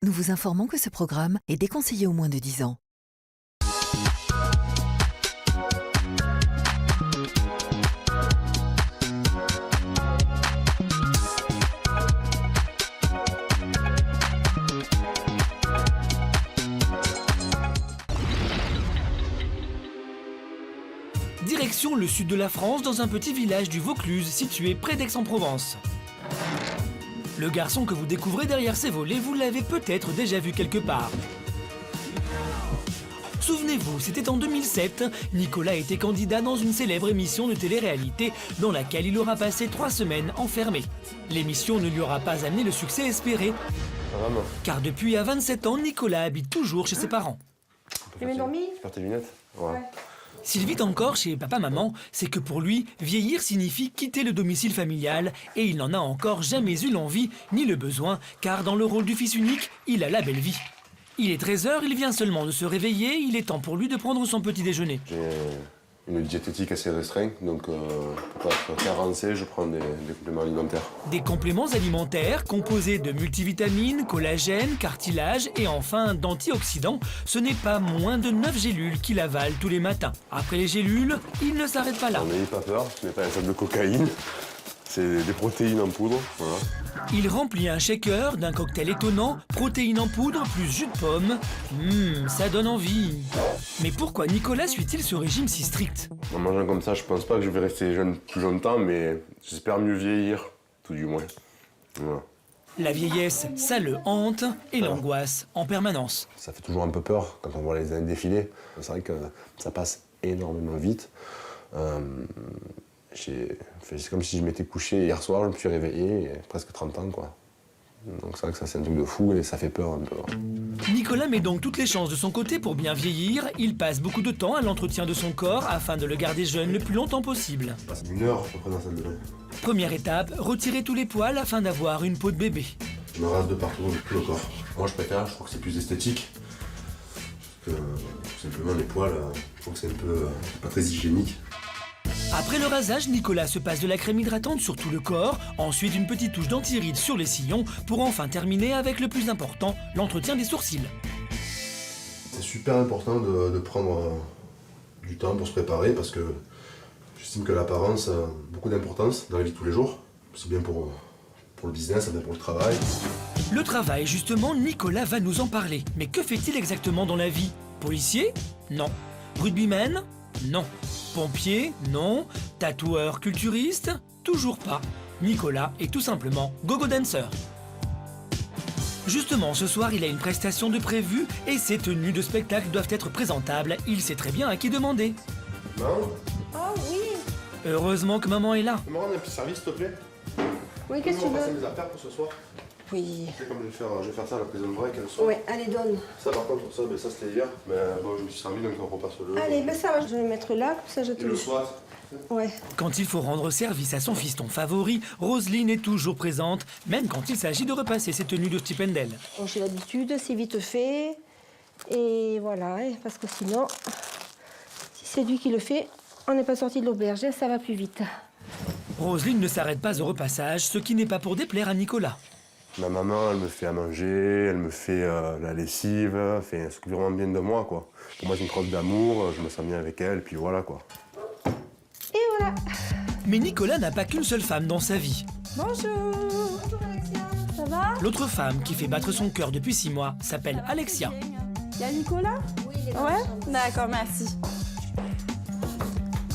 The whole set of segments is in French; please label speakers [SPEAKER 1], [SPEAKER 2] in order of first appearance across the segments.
[SPEAKER 1] Nous vous informons que ce programme est déconseillé aux moins de 10 ans.
[SPEAKER 2] Direction le sud de la France, dans un petit village du Vaucluse situé près d'Aix-en-Provence. Le garçon que vous découvrez derrière ses volets, vous l'avez peut-être déjà vu quelque part. Souvenez-vous, c'était en 2007, Nicolas était candidat dans une célèbre émission de télé-réalité dans laquelle il aura passé 3 semaines enfermé. L'émission ne lui aura pas amené le succès espéré,
[SPEAKER 3] Vraiment.
[SPEAKER 2] car depuis à 27 ans, Nicolas habite toujours chez ses parents.
[SPEAKER 4] Tu m'as dormi ?
[SPEAKER 3] Faire tes lunettes ? Ouais.
[SPEAKER 2] S'il vit encore chez papa-maman, c'est que pour lui, vieillir signifie quitter le domicile familial et il n'en a encore jamais eu l'envie ni le besoin, car dans le rôle du fils unique, il a la belle vie. Il est 13h, il vient seulement de se réveiller, il est temps pour lui de prendre son petit déjeuner.
[SPEAKER 3] J'ai une diététique assez restreinte, donc pour pas être carencé, je prends des compléments alimentaires.
[SPEAKER 2] Des compléments alimentaires composés de multivitamines, collagène, cartilage et enfin d'antioxydants. Ce n'est pas moins de 9 gélules qu'il avale tous les matins. Après les gélules, il ne s'arrête pas là.
[SPEAKER 3] N'ayez pas peur, ce n'est pas un sac de cocaïne, c'est des protéines en poudre. Voilà.
[SPEAKER 2] Il remplit un shaker d'un cocktail étonnant, protéines en poudre plus jus de pomme. Ça donne envie. Mais pourquoi Nicolas suit-il ce régime si strict?
[SPEAKER 3] En mangeant comme ça, je pense pas que je vais rester jeune plus longtemps, mais j'espère mieux vieillir, tout du moins. Voilà.
[SPEAKER 2] La vieillesse, ça le hante et l'angoisse en permanence.
[SPEAKER 3] Ça fait toujours un peu peur quand on voit les années défiler. C'est vrai que ça passe énormément vite. C'est comme si je m'étais couché hier soir, je me suis réveillé, et presque 30 ans, quoi. Donc c'est vrai que ça, c'est un truc de fou et ça fait peur un peu.
[SPEAKER 2] Nicolas met donc toutes les chances de son côté pour bien vieillir. Il passe beaucoup de temps à l'entretien de son corps afin de le garder jeune le plus longtemps possible.
[SPEAKER 3] Je passe 1 heure à peu près dans la salle de bain.
[SPEAKER 2] Première étape, retirer tous les poils afin d'avoir une peau de bébé.
[SPEAKER 3] Je me rase de partout, de tout le corps. Moi je préfère, je trouve que c'est plus esthétique. Parce que tout simplement les poils, je trouve que c'est un peu pas très hygiénique.
[SPEAKER 2] Après le rasage, Nicolas se passe de la crème hydratante sur tout le corps, ensuite une petite touche d'anti-rides sur les sillons, pour enfin terminer avec le plus important, l'entretien des sourcils.
[SPEAKER 3] C'est super important de prendre du temps pour se préparer parce que j'estime que l'apparence a beaucoup d'importance dans la vie de tous les jours. C'est bien pour le business, c'est bien pour le travail.
[SPEAKER 2] Le travail, justement, Nicolas va nous en parler. Mais que fait-il exactement dans la vie? Policier? Non. Rugbyman? Non. Pompier? Non. Tatoueur culturiste? Toujours pas. Nicolas est tout simplement gogo dancer. Justement, ce soir, il a une prestation de prévue et ses tenues de spectacle doivent être présentables. Il sait très bien à qui demander.
[SPEAKER 3] Maman,
[SPEAKER 4] Oh oui.
[SPEAKER 2] Heureusement que maman est là.
[SPEAKER 3] tu me rends un petit service s'il te plaît?
[SPEAKER 4] Oui, qu'est-ce que tu
[SPEAKER 3] On va passer
[SPEAKER 4] veux?
[SPEAKER 3] mes affaires pour ce soir.
[SPEAKER 4] Oui.
[SPEAKER 3] Tu sais comme je vais faire ça à la prison break le soir.
[SPEAKER 4] Ouais, allez, donne.
[SPEAKER 3] Ça par contre, ça c'était hier. Mais bon, je me suis servi donc on repasse le.
[SPEAKER 4] Allez, ben ça va, je vais le mettre là, comme ça je te
[SPEAKER 3] Et le soir.
[SPEAKER 4] Ouais.
[SPEAKER 2] Quand il faut rendre service à son fiston favori, Roselyne est toujours présente, même quand il s'agit de repasser ses tenues de Stipendel.
[SPEAKER 4] Bon, j'ai l'habitude, c'est vite fait. Et voilà, parce que sinon, si c'est lui qui le fait, on n'est pas sorti de l'auberge, ça va plus vite.
[SPEAKER 2] Roselyne ne s'arrête pas au repassage, ce qui n'est pas pour déplaire à Nicolas.
[SPEAKER 3] Ma maman, elle me fait à manger, elle me fait la lessive, elle fait ce qui vraiment bien de moi, quoi. Pour moi, c'est une preuve d'amour, je me sens bien avec elle, puis voilà, quoi.
[SPEAKER 4] Et voilà.
[SPEAKER 2] Mais Nicolas n'a pas qu'une seule femme dans sa vie.
[SPEAKER 4] Bonjour. Bonjour Alexia. Ça va?
[SPEAKER 2] L'autre femme qui fait battre son cœur depuis 6 mois s'appelle Alexia.
[SPEAKER 5] Il y a Nicolas?
[SPEAKER 4] Oui, il est
[SPEAKER 5] Ouais? D'accord, merci.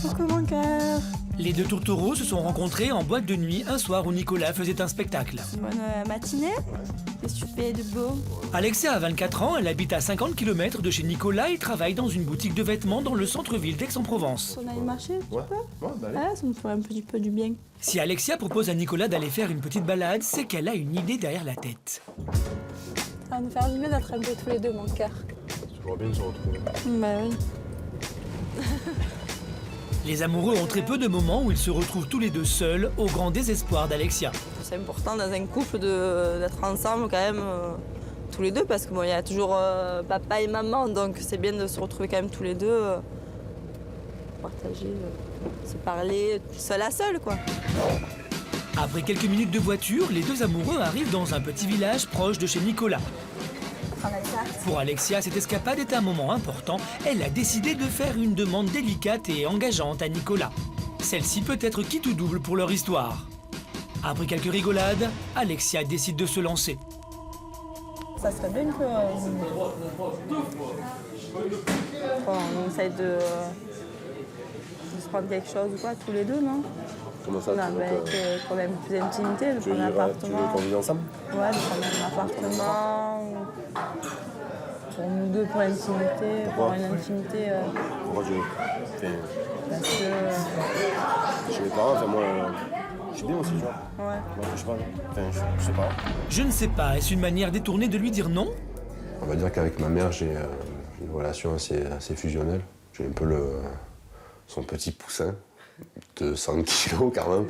[SPEAKER 5] Coucou mon cœur.
[SPEAKER 2] Les deux tourtereaux se sont rencontrés en boîte de nuit un soir où Nicolas faisait un spectacle.
[SPEAKER 5] Bonne matinée. Qu'est-ce que tu fais de beau?
[SPEAKER 2] Alexia a 24 ans, elle habite à 50 km de chez Nicolas et travaille dans une boutique de vêtements dans le centre-ville d'Aix-en-Provence.
[SPEAKER 5] On allait marcher un petit peu?
[SPEAKER 3] Ouais, bah allez.
[SPEAKER 5] Ah, ça me ferait un petit peu du bien.
[SPEAKER 2] Si Alexia propose à Nicolas d'aller faire une petite balade, c'est qu'elle a une idée derrière la tête.
[SPEAKER 5] Ça va nous faire du bien d'être un peu tous les deux, mon cœur.
[SPEAKER 3] C'est toujours bien de se retrouver.
[SPEAKER 5] Bah oui.
[SPEAKER 2] Les amoureux ont très peu de moments où ils se retrouvent tous les deux seuls, au grand désespoir d'Alexia.
[SPEAKER 5] C'est important dans un couple d'être ensemble quand même tous les deux parce que bon, il y a toujours papa et maman, donc c'est bien de se retrouver quand même tous les deux, partager, se parler, seul à seul quoi.
[SPEAKER 2] Après quelques minutes de voiture, les deux amoureux arrivent dans un petit village proche de chez Nicolas. Pour Alexia, cette escapade est un moment important. Elle a décidé de faire une demande délicate et engageante à Nicolas. Celle-ci peut être quitte ou double pour leur histoire. Après quelques rigolades, Alexia décide de se lancer.
[SPEAKER 5] Ça serait bien on essaye de se prendre quelque chose ou quoi, tous les deux, non?
[SPEAKER 6] Comment ça?
[SPEAKER 5] Avec quand même plus d'intimité, de prendre un appartement.
[SPEAKER 6] Tu veux qu'on vive ensemble?
[SPEAKER 5] Ouais, de prendre un appartement. Pour nous deux, pour l'intimité, pour une intimité.
[SPEAKER 6] Pourquoi tu veux?
[SPEAKER 5] Parce que.
[SPEAKER 6] Chez mes parents, enfin moi, je suis bien aussi, tu vois.
[SPEAKER 5] Ouais.
[SPEAKER 6] Moi, je sais pas. Enfin, je sais pas.
[SPEAKER 2] Je ne sais pas, est-ce une manière détournée de lui dire non?
[SPEAKER 3] On va dire qu'avec ma mère, j'ai une relation assez fusionnelle. J'ai un peu son petit poussin de 100 kilos quand même,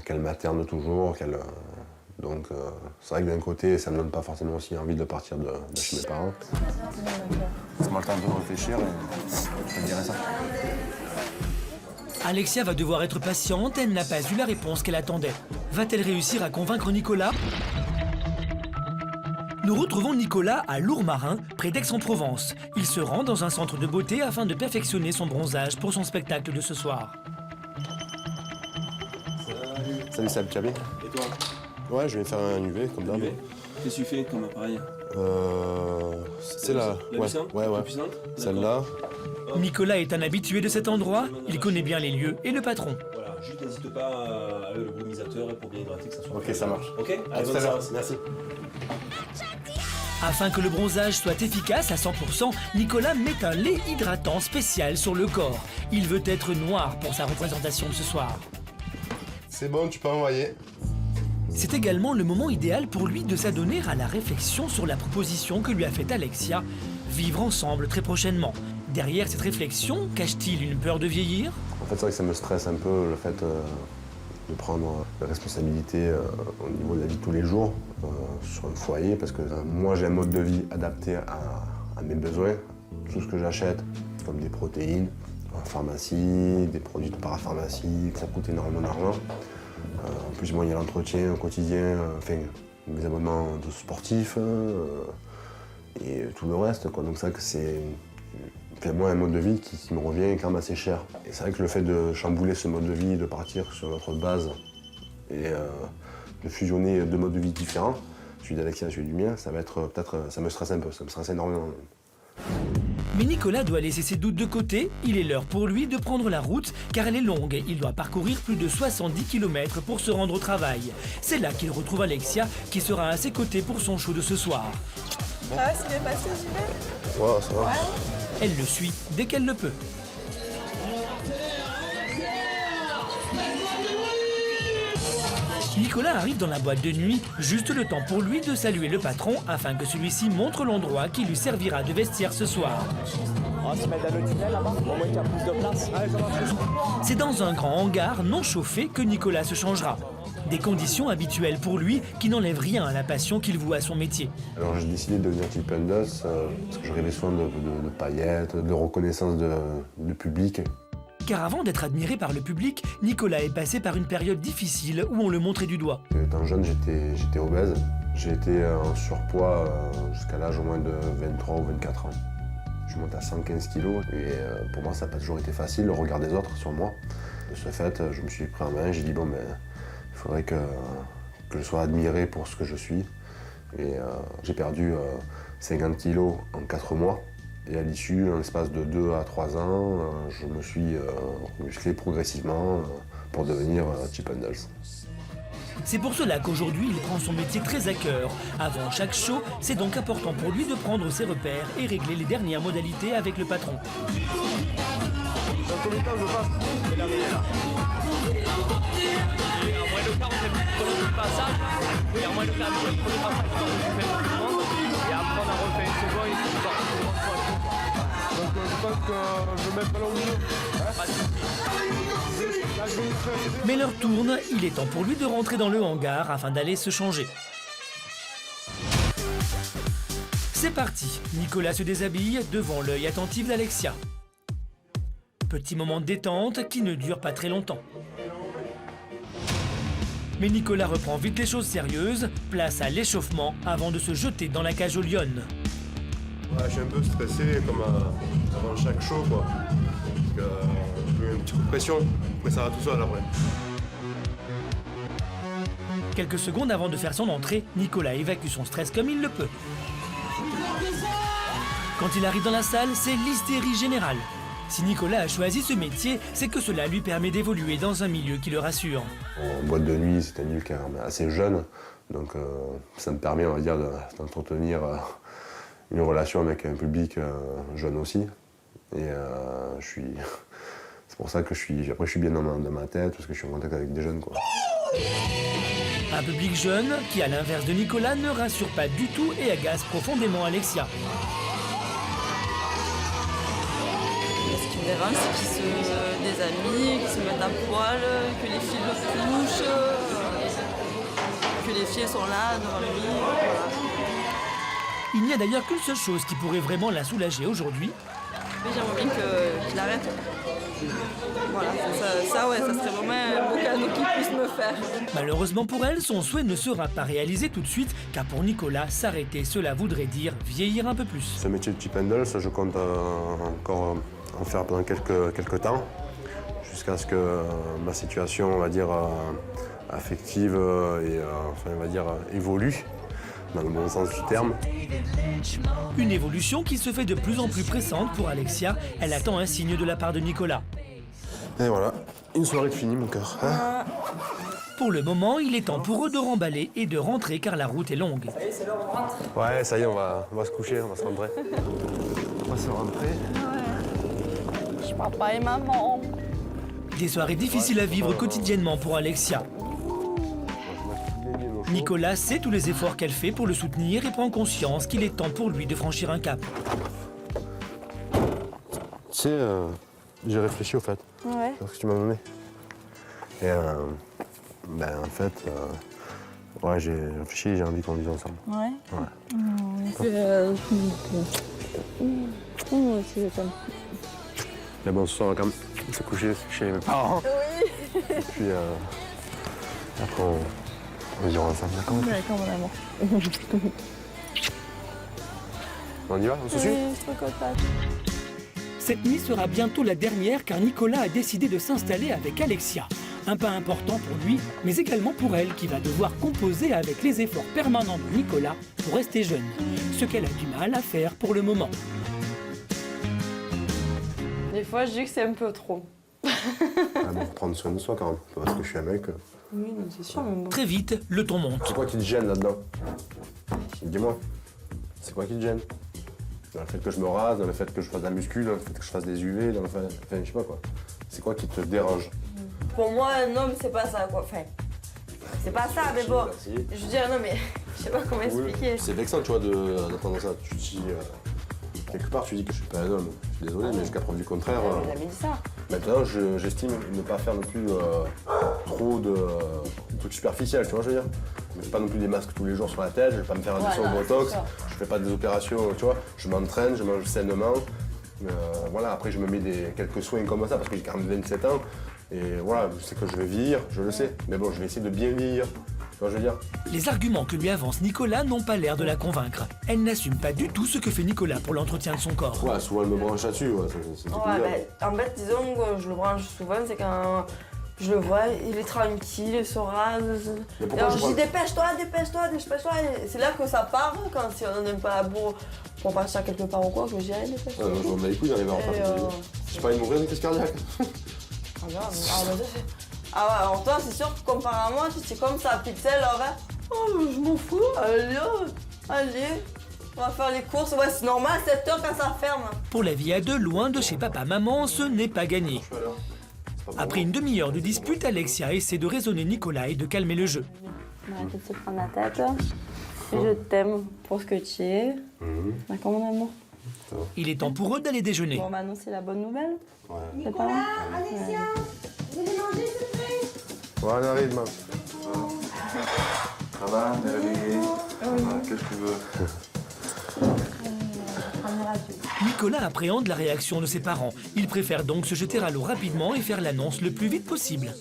[SPEAKER 3] qu'elle materne toujours. Donc c'est vrai que d'un côté, ça me donne pas forcément aussi envie de partir de chez mes parents.
[SPEAKER 6] Laisse-moi le temps de réfléchir et je te dirai ça.
[SPEAKER 2] Alexia va devoir être patiente, elle n'a pas eu la réponse qu'elle attendait. Va-t-elle réussir à convaincre Nicolas? Nous retrouvons Nicolas à Lourmarin, près d'Aix-en-Provence. Il se rend dans un centre de beauté afin de perfectionner son bronzage pour son spectacle de ce soir.
[SPEAKER 6] Salut Seb, tu vas bien?
[SPEAKER 7] Et toi?
[SPEAKER 6] Ouais, je vais faire un UV comme d'hab.
[SPEAKER 7] Qu'est-ce que tu fais comme appareil?
[SPEAKER 6] C'est là.
[SPEAKER 7] La
[SPEAKER 6] Ouais,
[SPEAKER 7] puissante?
[SPEAKER 6] ouais.
[SPEAKER 7] La puissante?
[SPEAKER 6] Celle-là.
[SPEAKER 2] Nicolas est un habitué de cet endroit, il connaît bien les lieux et le patron.
[SPEAKER 7] Voilà, juste n'hésite pas avec le brumisateur pour bien hydrater que ça soit.
[SPEAKER 6] Ok, ça marche.
[SPEAKER 7] Ok?
[SPEAKER 6] À
[SPEAKER 7] Allez,
[SPEAKER 6] tout
[SPEAKER 7] bonne
[SPEAKER 6] à l'heure.
[SPEAKER 7] séance.
[SPEAKER 6] Merci.
[SPEAKER 2] Afin que le bronzage soit efficace à 100%, Nicolas met un lait hydratant spécial sur le corps. Il veut être noir pour sa représentation de ce soir.
[SPEAKER 3] C'est bon, tu peux envoyer.
[SPEAKER 2] C'est également le moment idéal pour lui de s'adonner à la réflexion sur la proposition que lui a faite Alexia, vivre ensemble très prochainement. Derrière cette réflexion, cache-t-il une peur de vieillir?
[SPEAKER 3] En fait, c'est vrai que ça me stresse un peu le fait de prendre la responsabilité au niveau de la vie de tous les jours sur un foyer, parce que moi j'ai un mode de vie adapté à mes besoins. Tout ce que j'achète, comme des protéines, en pharmacie, des produits de parapharmacie, ça coûte énormément d'argent. En plus, moi, il y a l'entretien au quotidien, enfin, mes abonnements de sportifs et tout le reste, quoi. Donc c'est vrai que c'est moi un mode de vie qui me revient quand même assez cher. Et c'est vrai que le fait de chambouler ce mode de vie, de partir sur notre base et de fusionner deux modes de vie différents, celui d'Alexia et celui du mien, ça va être peut-être, ça me stresse un peu, ça me stresse énormément.
[SPEAKER 2] Mais Nicolas doit laisser ses doutes de côté. Il est l'heure pour lui de prendre la route car elle est longue. Il doit parcourir plus de 70 km pour se rendre au travail. C'est là qu'il retrouve Alexia qui sera à ses côtés pour son show de ce soir.
[SPEAKER 5] Ça va, c'est bien passé, Gilles?
[SPEAKER 3] Ouais, ça va.
[SPEAKER 2] Elle le suit dès qu'elle le peut. Nicolas arrive dans la boîte de nuit, juste le temps pour lui de saluer le patron afin que celui-ci montre l'endroit qui lui servira de vestiaire ce soir. C'est dans un grand hangar non chauffé que Nicolas se changera. Des conditions habituelles pour lui qui n'enlèvent rien à la passion qu'il voue à son métier.
[SPEAKER 3] Alors j'ai décidé de devenir Chip and Dust parce que je rêvais souvent de paillettes, de reconnaissance de public.
[SPEAKER 2] Car avant d'être admiré par le public, Nicolas est passé par une période difficile où on le montrait du doigt.
[SPEAKER 3] Étant jeune, j'étais obèse. J'ai été en surpoids jusqu'à l'âge au moins de 23 ou 24 ans. Je monte à 115 kilos et pour moi, ça n'a pas toujours été facile, le regard des autres sur moi. De ce fait, je me suis pris en main, j'ai dit bon, ben, il faudrait que je sois admiré pour ce que je suis. Et j'ai perdu 50 kilos en 4 mois. Et à l'issue, en l'espace de 2 à 3 ans, je me suis musclé progressivement pour devenir Chip and Dale.
[SPEAKER 2] C'est pour cela qu'aujourd'hui, il prend son métier très à cœur. Avant chaque show, c'est donc important pour lui de prendre ses repères et régler les dernières modalités avec le patron. Mais l'heure tourne, il est temps pour lui de rentrer dans le hangar afin d'aller se changer. C'est parti, Nicolas se déshabille devant l'œil attentif d'Alexia. Petit moment de détente qui ne dure pas très longtemps. Mais Nicolas reprend vite les choses sérieuses, place à l'échauffement avant de se jeter dans la cage aux lionnes.
[SPEAKER 3] Ouais, je suis un peu stressé comme avant chaque show quoi. Parce que j'ai eu un petit coup de pression, mais ça va tout seul après.
[SPEAKER 2] Quelques secondes avant de faire son entrée, Nicolas évacue son stress comme il le peut. Quand il arrive dans la salle, c'est l'hystérie générale. Si Nicolas a choisi ce métier, c'est que cela lui permet d'évoluer dans un milieu qui le rassure.
[SPEAKER 3] En boîte de nuit, c'est un milieu qui est assez jeune, donc ça me permet, on va dire, d'entretenir une relation avec un public jeune aussi. Et c'est pour ça que après, je suis bien dans ma tête, parce que je suis en contact avec des jeunes, quoi.
[SPEAKER 2] Un public jeune qui, à l'inverse de Nicolas, ne rassure pas du tout et agace profondément Alexia.
[SPEAKER 5] Ce qui me dérange, c'est des amis qui se mettent à poil, que les filles le touchent, que les filles sont là devant lui. Voilà.
[SPEAKER 2] Il n'y a d'ailleurs qu'une seule chose qui pourrait vraiment la soulager aujourd'hui.
[SPEAKER 5] Mais j'aimerais bien qu'il arrête. Voilà, ça serait vraiment un beau cadeau qu'il puisse me faire.
[SPEAKER 2] Malheureusement pour elle, son souhait ne sera pas réalisé tout de suite, car pour Nicolas, s'arrêter, cela voudrait dire vieillir un peu plus.
[SPEAKER 3] Ce métier de chip handle, ça je compte encore en faire pendant quelques temps, jusqu'à ce que ma situation, on va dire, affective et enfin, on va dire, évolue, dans le bon sens du terme.
[SPEAKER 2] Une évolution qui se fait de plus en plus pressante pour Alexia. Elle attend un signe de la part de Nicolas.
[SPEAKER 3] Et voilà, une soirée de fini, mon cœur. Hein.
[SPEAKER 2] Pour le moment, il est temps pour eux de remballer et de rentrer car la route est longue.
[SPEAKER 5] Ça y est, c'est l'heure, on rentre.
[SPEAKER 3] Ouais, ça y est, on va se coucher, on va se rentrer. On va se rentrer.
[SPEAKER 5] Je suis papa et maman.
[SPEAKER 2] Des soirées difficiles à vivre quotidiennement pour Alexia. Nicolas sait tous les efforts qu'elle fait pour le soutenir et prend conscience qu'il est temps pour lui de franchir un cap.
[SPEAKER 3] Tu sais, j'ai réfléchi au fait.
[SPEAKER 5] Ouais.
[SPEAKER 3] C'est ce que tu m'as donné. Et en fait, ouais, j'ai réfléchi et j'ai envie qu'on vive ensemble.
[SPEAKER 5] Ouais.
[SPEAKER 3] Ouais. Mais bon, ce soir, on va quand même se coucher chez mes parents.
[SPEAKER 5] Oui.
[SPEAKER 3] Et puis, après, on vivra ensemble, d'accord?
[SPEAKER 5] D'accord, mon amour.
[SPEAKER 3] On y va? On se suit?
[SPEAKER 5] Oui, je suis trop contente.
[SPEAKER 2] Cette nuit sera bientôt la dernière car Nicolas a décidé de s'installer avec Alexia. Un pas important pour lui, mais également pour elle qui va devoir composer avec les efforts permanents de Nicolas pour rester jeune. Ce qu'elle a du mal à faire pour le moment.
[SPEAKER 5] Des fois, je dis que c'est un peu trop.
[SPEAKER 3] Faut prendre soin de soi quand même, parce que je suis un mec.
[SPEAKER 5] Oui, non, c'est sûr, mais bon.
[SPEAKER 2] Très vite, le ton monte.
[SPEAKER 3] C'est quoi qui te gêne là-dedans? Dis-moi, c'est quoi qui te gêne? Dans le fait que je me rase, dans le fait que je fasse de la muscu, dans le fait que je fasse des UV, dans le fait... Enfin, je sais pas quoi. C'est quoi qui te dérange?
[SPEAKER 5] Pour moi, un homme, c'est pas ça, quoi. Enfin, c'est pas ça, mais bon.
[SPEAKER 3] Merci.
[SPEAKER 5] Je veux dire, non, mais je sais pas comment expliquer.
[SPEAKER 3] C'est vexant, tu vois, d'entendre ça. Tu dis, quelque part, tu dis que je suis pas un homme. Je suis désolé, mais jusqu'à preuve du contraire.
[SPEAKER 5] J'ai jamais dit ça.
[SPEAKER 3] Maintenant, j'estime ne pas faire non plus trop de trucs superficiels, tu vois, je veux dire. Je ne mets pas non plus des masques tous les jours sur la tête, je vais pas me faire un dessin au Botox, je fais pas des opérations, tu vois. Je m'entraîne, je mange sainement. Voilà, après, je me mets quelques soins comme ça parce que j'ai quand même 27 ans. Et voilà, je sais que je vais vieillir, je le sais. Mais bon, je vais essayer de bien vieillir. Tu vois, je veux dire.
[SPEAKER 2] Les arguments que lui avance Nicolas n'ont pas l'air de la convaincre. Elle n'assume pas du tout ce que fait Nicolas pour l'entretien de son corps.
[SPEAKER 3] Ouais, souvent elle me branche là-dessus, ouais, c'est
[SPEAKER 5] Ouais, bah, en fait, disons que je le branche souvent, c'est quand je le vois, il est tranquille, il se rase.
[SPEAKER 3] Mais
[SPEAKER 5] Et alors je
[SPEAKER 3] pourquoi
[SPEAKER 5] dis dépêche-toi. Et c'est là que ça part, quand si on n'aime pas la bourre pour partir quelque part ou quoi, que je dis allez, dépêche-toi.
[SPEAKER 3] je m'en bats les couilles d'arriver en retard. J'ai pas envie de mourir d'une crise cardiaque.
[SPEAKER 5] Ah, non, ah ouais, alors toi, c'est sûr que comparé à moi, tu es comme ça, pixel, là, ouais. Oh, je m'en fous, allez, on va faire les courses. Ouais, c'est normal, 7 heures quand ça ferme.
[SPEAKER 2] Pour la vie à deux, loin de chez papa-maman, ce n'est pas gagné. Après une demi-heure de dispute, Alexia essaie de raisonner Nicolas et de calmer le jeu.
[SPEAKER 5] Arrête de te prendre la tête. Je t'aime pour ce que tu es. D'accord, mon amour.
[SPEAKER 2] Il est temps pour eux d'aller déjeuner.
[SPEAKER 5] Bon, maintenant, c'est la bonne nouvelle.
[SPEAKER 3] Ouais.
[SPEAKER 5] Nicolas,
[SPEAKER 4] Alexia, vous allez manger, s'il vous plaît?
[SPEAKER 3] Ouais, on arrive, maman. Ça va, t'es réveillée? Qu'est-ce que tu veux?
[SPEAKER 2] Nicolas appréhende la réaction de ses parents. Il préfère donc se jeter à l'eau rapidement et faire l'annonce le plus vite possible.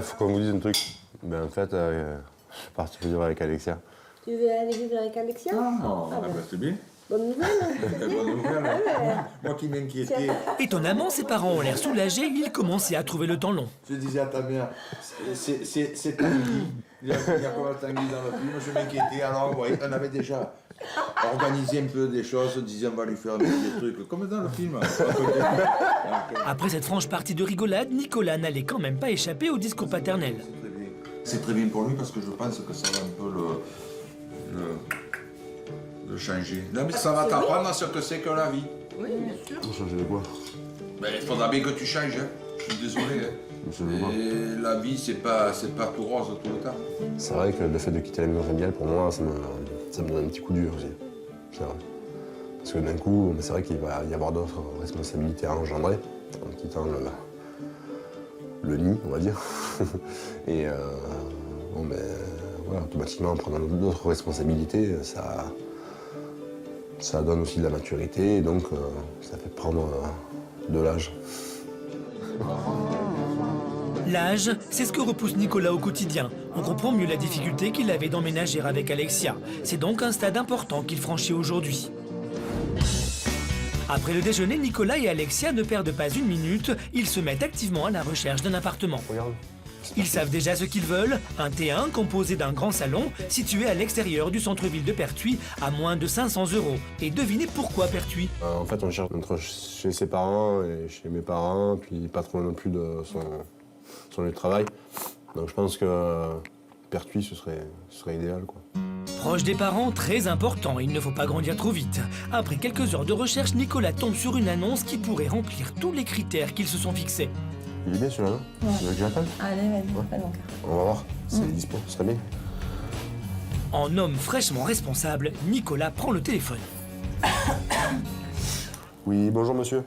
[SPEAKER 3] Faut qu'on vous dise un truc.
[SPEAKER 8] Ben en fait, je suis parti vivre avec Alexia.
[SPEAKER 4] Tu veux aller vivre avec Alexia?
[SPEAKER 9] C'est bien.
[SPEAKER 4] Bonne nouvelle.
[SPEAKER 9] Bonne nouvelle. Moi qui m'inquiétais.
[SPEAKER 2] Étonnamment, ses parents ont l'air soulagés, ils commençaient à trouver le temps long.
[SPEAKER 9] Je disais à ta mère, c'est Tanguy. Il y a quoi Tanguy dans le film? Je m'inquiétais. Alors, ouais, on avait déjà organisé un peu des choses. On disait, on va lui faire des trucs comme dans le film.
[SPEAKER 2] Après cette franche partie de rigolade, Nicolas n'allait quand même pas échapper au discours paternel.
[SPEAKER 9] C'est très bien pour lui parce que je pense que ça va un peu le changer. Non, mais ça va t'apprendre à ce que c'est que la vie.
[SPEAKER 5] Oui, bien sûr.
[SPEAKER 8] Changer de quoi?
[SPEAKER 9] Ben, il faudra bien que tu changes. Hein. Je suis désolé. Hein. Et la vie, c'est pas tout rose tout le temps.
[SPEAKER 8] C'est vrai que le fait de quitter la maison familiale, pour moi, ça me donne un petit coup dur aussi. C'est vrai. Parce que d'un coup, c'est vrai qu'il va y avoir d'autres responsabilités à engendrer en quittant le nid, on va dire. Et bon, ben, voilà, automatiquement, en prenant d'autres responsabilités, ça donne aussi de la maturité, et donc ça fait prendre de l'âge.
[SPEAKER 2] L'âge, c'est ce que repousse Nicolas au quotidien. On comprend mieux la difficulté qu'il avait d'emménager avec Alexia. C'est donc un stade important qu'il franchit aujourd'hui. Après le déjeuner, Nicolas et Alexia ne perdent pas une minute. Ils se mettent activement à la recherche d'un appartement.
[SPEAKER 8] Regarde.
[SPEAKER 2] Ils savent déjà ce qu'ils veulent, un T1 composé d'un grand salon situé à l'extérieur du centre-ville de Pertuis à moins de 500 €. Et devinez pourquoi Pertuis?
[SPEAKER 8] En fait, on cherche entre chez ses parents et chez mes parents, puis pas trop non plus de son lieu de travail. Donc je pense que Pertuis, ce serait idéal, quoi.
[SPEAKER 2] Proche des parents, très important, il ne faut pas grandir trop vite. Après quelques heures de recherche, Nicolas tombe sur une annonce qui pourrait remplir tous les critères qu'ils se sont fixés.
[SPEAKER 8] Il est bien celui-là, non? Tu veux que je l'appelle?
[SPEAKER 5] Allez, vas-y, appelle mon cœur.
[SPEAKER 8] On va voir, c'est dispo, ce serait bien.
[SPEAKER 2] En homme fraîchement responsable, Nicolas prend le téléphone.
[SPEAKER 8] Oui, bonjour monsieur.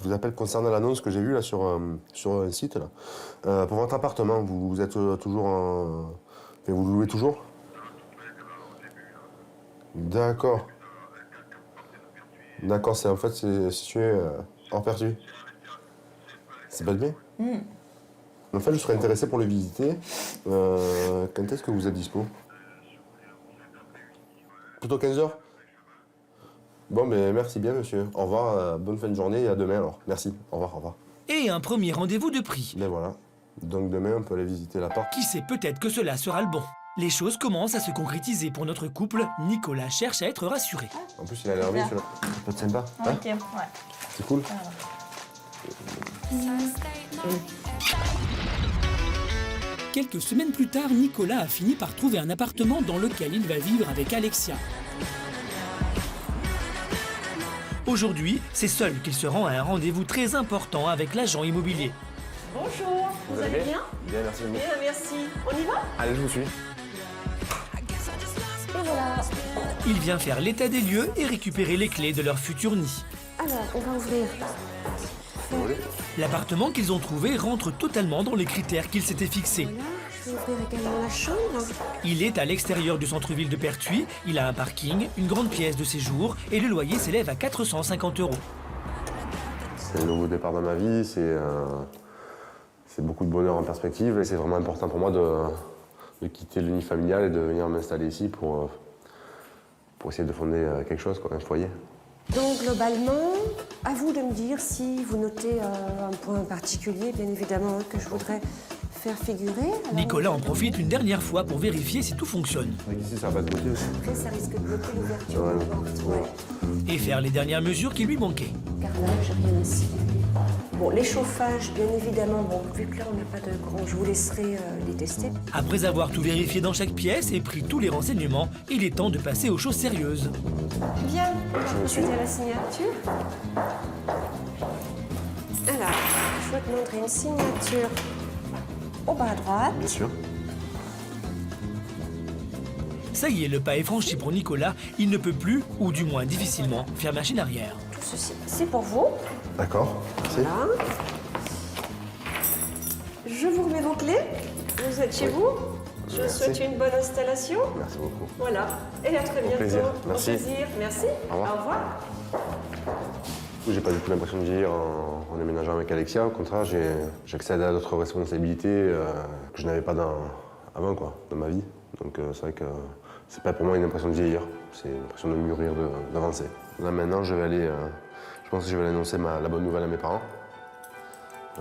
[SPEAKER 8] Je vous appelle concernant l'annonce que j'ai vue là sur un site. Là. Pour votre appartement, vous êtes toujours en... Et vous le louez toujours? D'accord. D'accord, c'est en fait c'est situé hors Pertuis. C'est pas bien? En fait, je serais intéressé pour le visiter. Quand est-ce que vous êtes dispo? Plutôt 15h? Bon, ben merci bien, monsieur. Au revoir, bonne fin de journée et à demain alors. Merci, au revoir, au revoir.
[SPEAKER 2] Et un premier rendez-vous de prix.
[SPEAKER 8] Ben voilà. Donc demain, on peut aller visiter l'appart.
[SPEAKER 2] Qui sait, peut-être que cela sera le bon. Les choses commencent à se concrétiser pour notre couple. Nicolas cherche à être rassuré.
[SPEAKER 8] En plus, il a l'air bien, celui-là. Ça peut être sympa. Hein?
[SPEAKER 5] Ok, ouais.
[SPEAKER 8] C'est cool.
[SPEAKER 2] Quelques semaines plus tard, Nicolas a fini par trouver un appartement dans lequel il va vivre avec Alexia. Aujourd'hui, c'est seul qu'il se rend à un rendez-vous très important avec l'agent immobilier.
[SPEAKER 5] Bonjour, vous allez bien?
[SPEAKER 8] Bien, merci.
[SPEAKER 5] Bien, merci. On y va?
[SPEAKER 8] Allez, je vous suis.
[SPEAKER 4] Et voilà.
[SPEAKER 2] Il vient faire l'état des lieux et récupérer les clés de leur futur nid.
[SPEAKER 4] Alors, on va ouvrir.
[SPEAKER 2] L'appartement qu'ils ont trouvé rentre totalement dans les critères qu'ils s'étaient fixés.
[SPEAKER 4] Voilà, je vais ouvrir également la chambre.
[SPEAKER 2] Il est à l'extérieur du centre-ville de Pertuis, il a un parking, une grande pièce de séjour et le loyer s'élève à 450 €.
[SPEAKER 8] C'est un nouveau départ dans ma vie, c'est beaucoup de bonheur en perspective et c'est vraiment important pour moi de quitter le nid familial et de venir m'installer ici pour essayer de fonder quelque chose, quoi, un foyer.
[SPEAKER 10] Donc globalement, à vous de me dire si vous notez un point particulier, bien évidemment, que je voudrais faire figurer. Alors,
[SPEAKER 2] Nicolas en profite une dernière fois pour vérifier si tout fonctionne.
[SPEAKER 8] Ici, ça va te bloquer aussi.
[SPEAKER 10] après, ça risque de bloquer l'ouverture
[SPEAKER 8] Ouais,
[SPEAKER 10] de la porte. Ouais.
[SPEAKER 2] Et faire les dernières mesures qui lui manquaient.
[SPEAKER 10] Carrelage, rien ici. Bon, les chauffages, bien évidemment, bon, vu que là, on n'a pas de grand, je vous laisserai les tester.
[SPEAKER 2] Après avoir tout vérifié dans chaque pièce et pris tous les renseignements, il est temps de passer aux choses sérieuses.
[SPEAKER 10] Bien, on va procéder à la signature. Alors, je vous demanderai une signature au bas à droite.
[SPEAKER 8] Bien sûr.
[SPEAKER 2] Ça y est, le pas est franchi pour Nicolas. Il ne peut plus, ou du moins difficilement, faire machine arrière.
[SPEAKER 10] Tout ceci, c'est pour vous.
[SPEAKER 8] D'accord, merci.
[SPEAKER 10] Voilà. Je vous remets vos clés. Vous êtes chez vous. Je vous souhaite une bonne installation.
[SPEAKER 8] Merci beaucoup.
[SPEAKER 10] Voilà. Et à très bientôt.
[SPEAKER 8] plaisir. Merci.
[SPEAKER 10] Au plaisir. Merci.
[SPEAKER 8] Au revoir.
[SPEAKER 10] Au revoir.
[SPEAKER 8] J'ai pas du tout l'impression de vieillir en déménageant avec Alexia. Au contraire, j'accède à d'autres responsabilités que je n'avais pas avant quoi, dans ma vie. Donc c'est vrai que c'est pas pour moi une impression de vieillir, c'est une impression de mûrir, d'avancer. Là maintenant je vais aller, je pense que je vais annoncer la bonne nouvelle à mes parents.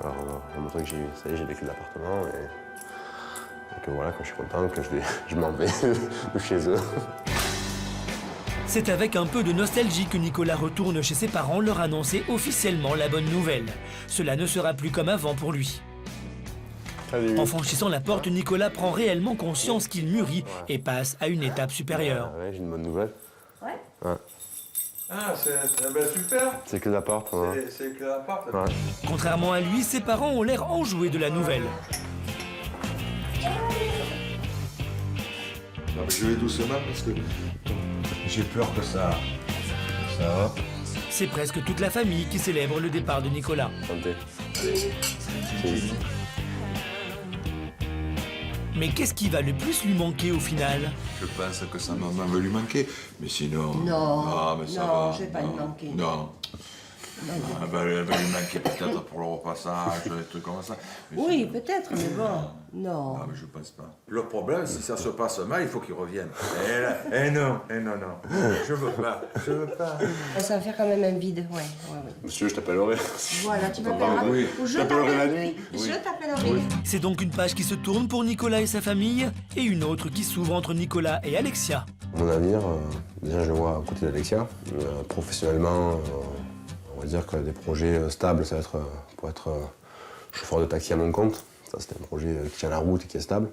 [SPEAKER 8] Alors on va montrer que ça y est, j'ai les clés de l'appartement et que voilà, que je suis content, que je m'en vais de chez eux.
[SPEAKER 2] C'est avec un peu de nostalgie que Nicolas retourne chez ses parents leur annoncer officiellement la bonne nouvelle. Cela ne sera plus comme avant pour lui. En franchissant la porte, Nicolas prend réellement conscience qu'il mûrit et passe à une étape supérieure.
[SPEAKER 8] Ouais, j'ai une bonne nouvelle.
[SPEAKER 5] Ouais.
[SPEAKER 8] Ouais.
[SPEAKER 9] Ah, c'est super.
[SPEAKER 8] C'est que l'appart. Ouais.
[SPEAKER 9] C'est que l'appart.
[SPEAKER 8] Ouais.
[SPEAKER 2] Contrairement à lui, ses parents ont l'air enjoués de la nouvelle.
[SPEAKER 9] Non, mais je vais doucement parce que j'ai peur que ça.
[SPEAKER 2] C'est presque toute la famille qui célèbre le départ de Nicolas.
[SPEAKER 8] Santé.
[SPEAKER 2] Mais qu'est-ce qui va le plus lui manquer au final?
[SPEAKER 9] Je pense que sa maman va lui manquer, mais sinon.
[SPEAKER 10] Non,
[SPEAKER 9] mais ça
[SPEAKER 10] non,
[SPEAKER 9] va.
[SPEAKER 10] je vais pas lui manquer.
[SPEAKER 9] Non. Elle va lui manquer peut-être pour le repassage, des trucs comme ça. Mais
[SPEAKER 10] Oui,
[SPEAKER 9] sinon-
[SPEAKER 10] peut-être, mais bon, non.
[SPEAKER 9] Non, mais je pense pas. Le problème, si ça se passe mal, il faut qu'il revienne. Non, je veux pas.
[SPEAKER 10] Ça va faire quand même un vide, ouais.
[SPEAKER 8] Monsieur, je t'appellerai.
[SPEAKER 10] Voilà, tu m'appelleras.
[SPEAKER 9] Oui.
[SPEAKER 10] Ou je
[SPEAKER 8] t'appellerai la nuit.
[SPEAKER 10] Je t'appellerai.
[SPEAKER 2] C'est donc une page qui se tourne pour Nicolas et sa famille et une autre qui s'ouvre entre Nicolas et Alexia.
[SPEAKER 8] Mon avenir, déjà je le vois à côté d'Alexia. Professionnellement, on va dire que des projets stables, ça va être pour être chauffeur de taxi à mon compte. Ça, c'est un projet qui tient la route et qui est stable.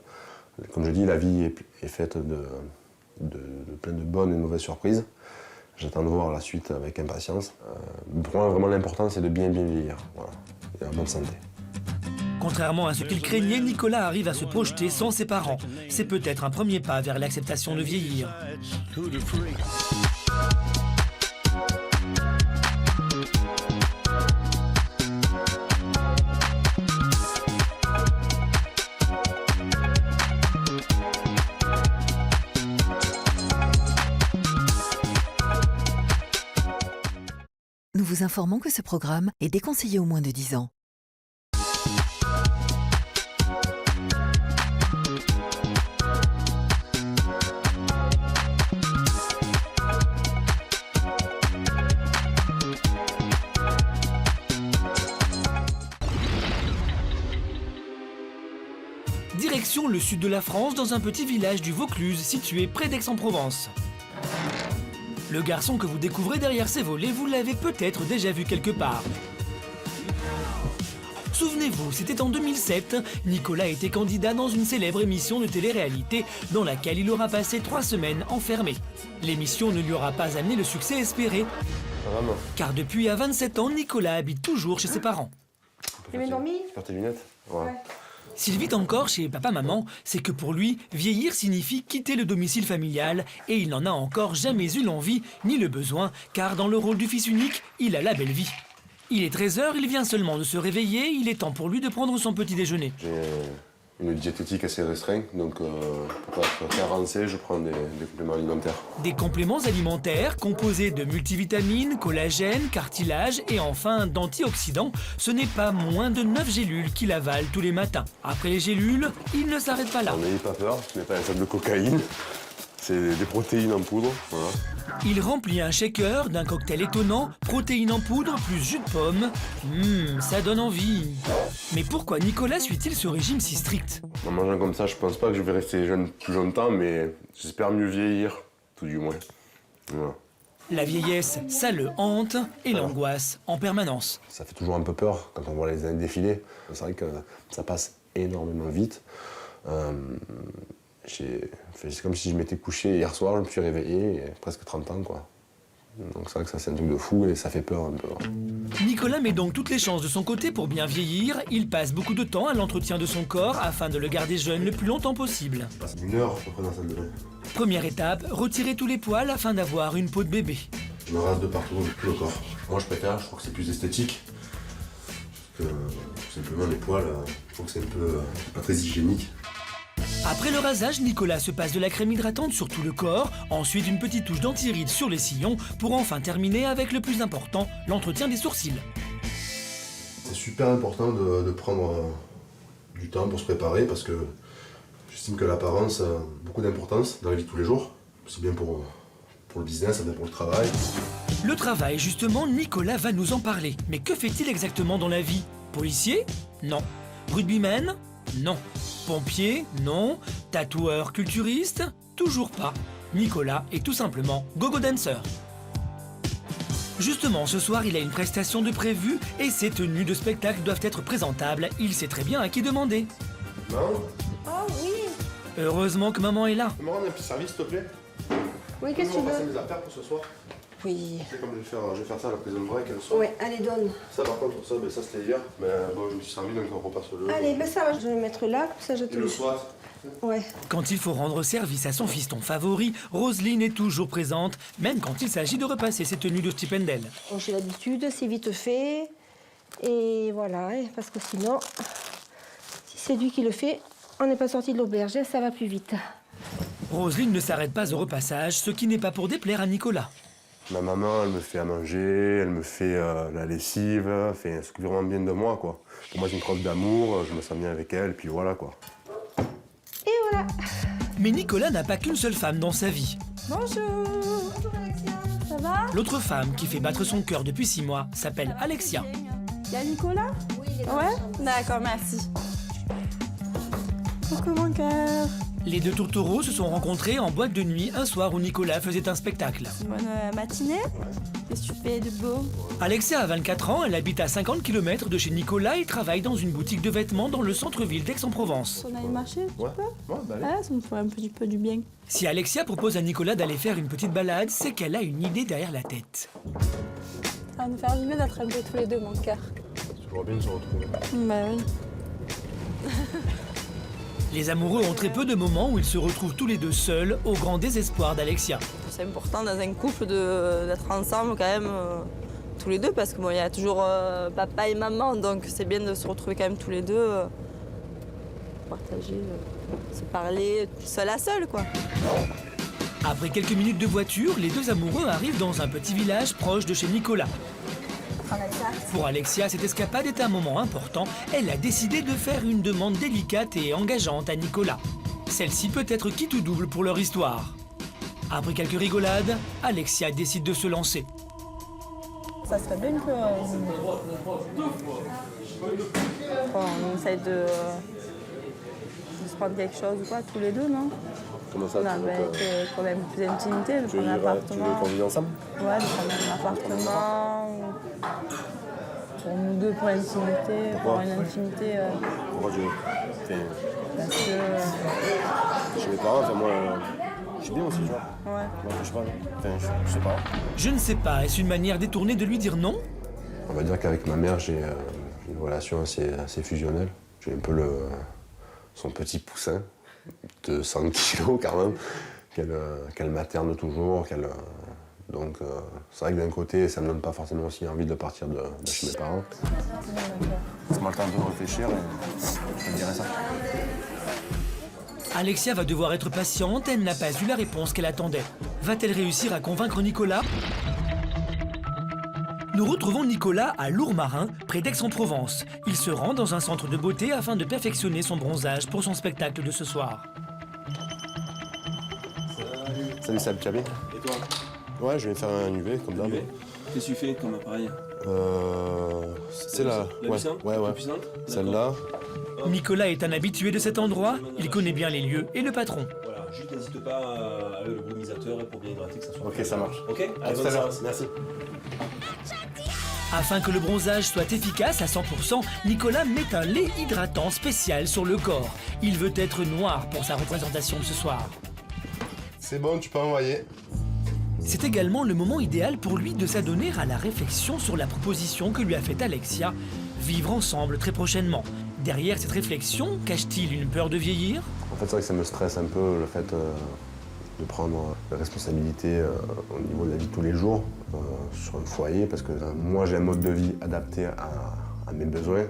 [SPEAKER 8] Comme je dis, la vie est faite de plein de bonnes et de mauvaises surprises. J'attends de voir la suite avec impatience. Pour moi, vraiment, l'important, c'est de bien vieillir. Voilà. Et en bonne santé.
[SPEAKER 2] Contrairement à ce qu'il craignait, Nicolas arrive à se projeter sans ses parents. C'est peut-être un premier pas vers l'acceptation de vieillir.
[SPEAKER 1] Nous vous informons que ce programme est déconseillé aux moins de 10 ans.
[SPEAKER 2] Direction le sud de la France, dans un petit village du Vaucluse situé près d'Aix-en-Provence. Le garçon que vous découvrez derrière ses volets, vous l'avez peut-être déjà vu quelque part. Souvenez-vous, c'était en 2007, Nicolas était candidat dans une célèbre émission de télé-réalité dans laquelle il aura passé 3 semaines enfermé. L'émission ne lui aura pas amené le succès espéré,
[SPEAKER 8] Vraiment.
[SPEAKER 2] car depuis à 27 ans, Nicolas habite toujours chez ses parents.
[SPEAKER 10] Tu m'as dormi?
[SPEAKER 8] Tu perds tes lunettes? Ouais.
[SPEAKER 2] S'il vit encore chez papa-maman, c'est que pour lui, vieillir signifie quitter le domicile familial et il n'en a encore jamais eu l'envie ni le besoin, car dans le rôle du fils unique, il a la belle vie. Il est 13h, il vient seulement de se réveiller, il est temps pour lui de prendre son petit déjeuner.
[SPEAKER 8] J'ai une diététique assez restreinte, donc pour pas être carencé, je prends des compléments alimentaires.
[SPEAKER 2] Des compléments alimentaires composés de multivitamines, collagène, cartilage et enfin d'antioxydants. Ce n'est pas moins de 9 gélules qu'il avale tous les matins. Après les gélules, il ne s'arrête pas là.
[SPEAKER 8] N'ayez pas peur, ce n'est pas un sac de cocaïne, c'est des protéines en poudre. Voilà.
[SPEAKER 2] Il remplit un shaker d'un cocktail étonnant, protéines en poudre plus jus de pomme. Ça donne envie. Mais pourquoi Nicolas suit-il ce régime si strict?
[SPEAKER 8] En mangeant comme ça, je pense pas que je vais rester jeune plus longtemps, mais j'espère mieux vieillir, tout du moins. Voilà.
[SPEAKER 2] La vieillesse, ça le hante et l'angoisse en permanence.
[SPEAKER 8] Ça fait toujours un peu peur quand on voit les années défiler. C'est vrai que ça passe énormément vite. C'est comme si je m'étais couché hier soir, je me suis réveillé, et presque 30 ans, quoi. Donc c'est vrai que ça, c'est un truc de fou et ça fait peur un peu.
[SPEAKER 2] Nicolas met donc toutes les chances de son côté pour bien vieillir. Il passe beaucoup de temps à l'entretien de son corps afin de le garder jeune le plus longtemps possible.
[SPEAKER 3] Je passe 1 heure à peu près dans la salle de bain.
[SPEAKER 2] Première étape, retirer tous les poils afin d'avoir une peau de bébé.
[SPEAKER 3] Je me rase de partout, tout le corps. Moi je préfère, je trouve que c'est plus esthétique. Que tout simplement les poils, je trouve que c'est un peu pas très hygiénique.
[SPEAKER 2] Après le rasage, Nicolas se passe de la crème hydratante sur tout le corps, ensuite une petite touche d'anti-rides sur les sillons, pour enfin terminer avec le plus important, l'entretien des sourcils.
[SPEAKER 3] C'est super important de prendre du temps pour se préparer parce que J'estime que l'apparence a beaucoup d'importance dans la vie de tous les jours. C'est bien pour le business, c'est bien pour le travail.
[SPEAKER 2] Le travail, justement, Nicolas va nous en parler. Mais que fait-il exactement dans la vie? Policier? Non. Rugbyman? Non. Pompier? Non. Tatoueur culturiste? Toujours pas. Nicolas est tout simplement gogo dancer. Justement, ce soir, il a une prestation de prévue et ses tenues de spectacle doivent être présentables. Il sait très bien à qui demander.
[SPEAKER 3] Maman,
[SPEAKER 4] Oh oui.
[SPEAKER 2] Heureusement que maman est là.
[SPEAKER 3] tu peux me rendre un petit service, s'il te plaît?
[SPEAKER 4] Oui, qu'est-ce que tu
[SPEAKER 3] passer
[SPEAKER 4] veux?
[SPEAKER 3] mes affaires pour ce soir.
[SPEAKER 4] Oui.
[SPEAKER 3] Tu sais, comme je vais faire ça à la prison de break le soir.
[SPEAKER 4] Ouais, allez, donne.
[SPEAKER 3] Ça, par contre, ça c'était hier. Mais bon, je me suis servi, donc on repasse le.
[SPEAKER 4] Allez, ben ça va, je vais le mettre là, comme ça je te
[SPEAKER 3] Et le soir.
[SPEAKER 4] Ouais.
[SPEAKER 2] Quand il faut rendre service à son fiston favori, Roselyne est toujours présente, même quand il s'agit de repasser ses tenues de Stipendel.
[SPEAKER 4] Bon, j'ai l'habitude, c'est vite fait. Et voilà, parce que sinon, si c'est lui qui le fait, on n'est pas sorti de l'auberge, ça va plus vite.
[SPEAKER 2] Roselyne ne s'arrête pas au repassage, ce qui n'est pas pour déplaire à Nicolas.
[SPEAKER 8] Ma maman, elle me fait à manger, elle me fait la lessive, elle fait ce qui vraiment bien de moi, quoi. Pour moi, c'est une preuve d'amour, je me sens bien avec elle, puis voilà, quoi.
[SPEAKER 4] Et voilà.
[SPEAKER 2] Mais Nicolas n'a pas qu'une seule femme dans sa vie.
[SPEAKER 5] Bonjour.
[SPEAKER 4] Bonjour Alexia, ça va?
[SPEAKER 2] L'autre femme qui fait battre son cœur depuis 6 mois s'appelle Alexia.
[SPEAKER 5] Il y a Nicolas?
[SPEAKER 4] Oui, il est dans
[SPEAKER 5] Ouais?
[SPEAKER 4] la chambre.
[SPEAKER 5] D'accord, merci. Coucou mon cœur.
[SPEAKER 2] Les deux tourtereaux se sont rencontrés en boîte de nuit un soir où Nicolas faisait un spectacle.
[SPEAKER 5] Bonne matinée. Qu'est-ce que tu fais de beau?
[SPEAKER 2] Alexia a 24 ans, elle habite à 50 km de chez Nicolas et travaille dans une boutique de vêtements dans le centre-ville d'Aix-en-Provence.
[SPEAKER 5] On allait marcher un petit peu?
[SPEAKER 3] Ouais, bah allez.
[SPEAKER 5] Ah, ça me ferait un petit peu du bien.
[SPEAKER 2] Si Alexia propose à Nicolas d'aller faire une petite balade, c'est qu'elle a une idée derrière la tête.
[SPEAKER 5] Ça va nous faire du bien d'être un peu tous les deux, mon cœur.
[SPEAKER 3] C'est toujours bien de se retrouver.
[SPEAKER 5] Bah oui.
[SPEAKER 2] Les amoureux ont très peu de moments où ils se retrouvent tous les deux seuls, au grand désespoir d'Alexia.
[SPEAKER 5] C'est important dans un couple d'être ensemble quand même tous les deux parce que bon, il y a toujours papa et maman, donc c'est bien de se retrouver quand même tous les deux, partager, se parler seul à seul quoi.
[SPEAKER 2] Après quelques minutes de voiture, les deux amoureux arrivent dans un petit village proche de chez Nicolas. Pour Alexia, cette escapade est un moment important. Elle a décidé de faire une demande délicate et engageante à Nicolas. Celle-ci peut être quitte ou double pour leur histoire. Après quelques rigolades, Alexia décide de se lancer.
[SPEAKER 5] Ça serait bien que on essaye de se prendre quelque chose ou quoi, tous les deux, non?
[SPEAKER 8] Comment ça,
[SPEAKER 5] Non, mais avec quand même plus d'intimité, de prendre un appartement.
[SPEAKER 8] qu'on vit ensemble?
[SPEAKER 5] Ouais, de prendre un appartement. Pour nous deux, pour l'intimité, pour une intimité.
[SPEAKER 8] Moi,
[SPEAKER 5] Parce que.
[SPEAKER 8] chez mes parents, enfin, moi, je suis bien aussi, tu vois.
[SPEAKER 5] Ouais.
[SPEAKER 8] Moi, je sais pas. Enfin, je sais pas.
[SPEAKER 2] Je ne sais pas, est-ce une manière détournée de lui dire non?
[SPEAKER 8] On va dire qu'avec ma mère, j'ai une relation assez fusionnelle. J'ai un peu son petit poussin de 100 kilos quand même, qu'elle materne toujours. Donc c'est vrai que d'un côté, ça me donne pas forcément aussi envie de partir de chez mes parents.
[SPEAKER 6] Laisse-moi le temps de réfléchir et je te dirai ça.
[SPEAKER 2] Alexia va devoir être patiente, elle n'a pas eu la réponse qu'elle attendait. Va-t-elle réussir à convaincre Nicolas? Nous retrouvons Nicolas à Lourmarin, près d'Aix-en-Provence. Il se rend dans un centre de beauté afin de perfectionner son bronzage pour son spectacle de ce soir.
[SPEAKER 8] Salut Seb, tu vas bien?
[SPEAKER 7] Et toi?
[SPEAKER 8] Ouais, je vais faire un UV comme d'hab.
[SPEAKER 7] Qu'est-ce que tu fais comme appareil?
[SPEAKER 8] C'est là.
[SPEAKER 7] La
[SPEAKER 8] Ouais,
[SPEAKER 7] puissante?
[SPEAKER 8] ouais,
[SPEAKER 7] La
[SPEAKER 8] ouais.
[SPEAKER 7] puissante?
[SPEAKER 8] Celle-là.
[SPEAKER 2] Nicolas est un habitué de cet endroit, il connaît bien les lieux et le patron.
[SPEAKER 7] Voilà, juste n'hésite pas à aller au brumisateur pour bien hydrater que ça soit.
[SPEAKER 8] Ok, ça marche.
[SPEAKER 7] Ok?
[SPEAKER 8] À tout à l'heure, merci.
[SPEAKER 2] Afin que le bronzage soit efficace à 100%, Nicolas met un lait hydratant spécial sur le corps. Il veut être noir pour sa représentation de ce soir.
[SPEAKER 3] C'est bon, tu peux envoyer.
[SPEAKER 2] C'est également le moment idéal pour lui de s'adonner à la réflexion sur la proposition que lui a faite Alexia, vivre ensemble très prochainement. Derrière cette réflexion, cache-t-il une peur de vieillir?
[SPEAKER 8] En fait, c'est vrai que ça me stresse un peu le fait de prendre la responsabilité au niveau de la vie de tous les jours sur un foyer, parce que moi j'ai un mode de vie adapté à mes besoins.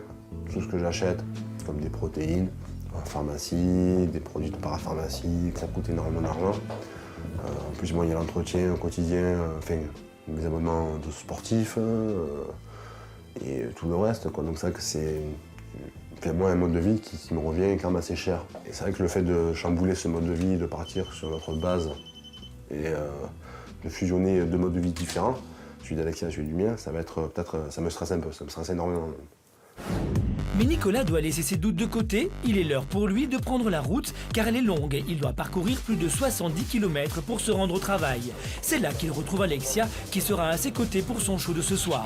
[SPEAKER 8] Tout ce que j'achète, comme des protéines, en pharmacie, des produits de parapharmacie, ça coûte énormément d'argent. En plus, moi, il y a l'entretien au quotidien, enfin, mes abonnements de sportifs et tout le reste, quoi. Donc, c'est vrai que c'est moi, un mode de vie qui me revient quand même assez cher. Et c'est vrai que le fait de chambouler ce mode de vie, de partir sur notre base et de fusionner deux modes de vie différents, celui d'Alexia et celui du mien, ça va être peut-être, ça me stresse un peu, ça me stresse énormément.
[SPEAKER 2] Mais Nicolas doit laisser ses doutes de côté. Il est l'heure pour lui de prendre la route car elle est longue. Il doit parcourir plus de 70 km pour se rendre au travail. C'est là qu'il retrouve Alexia qui sera à ses côtés pour son show de ce soir.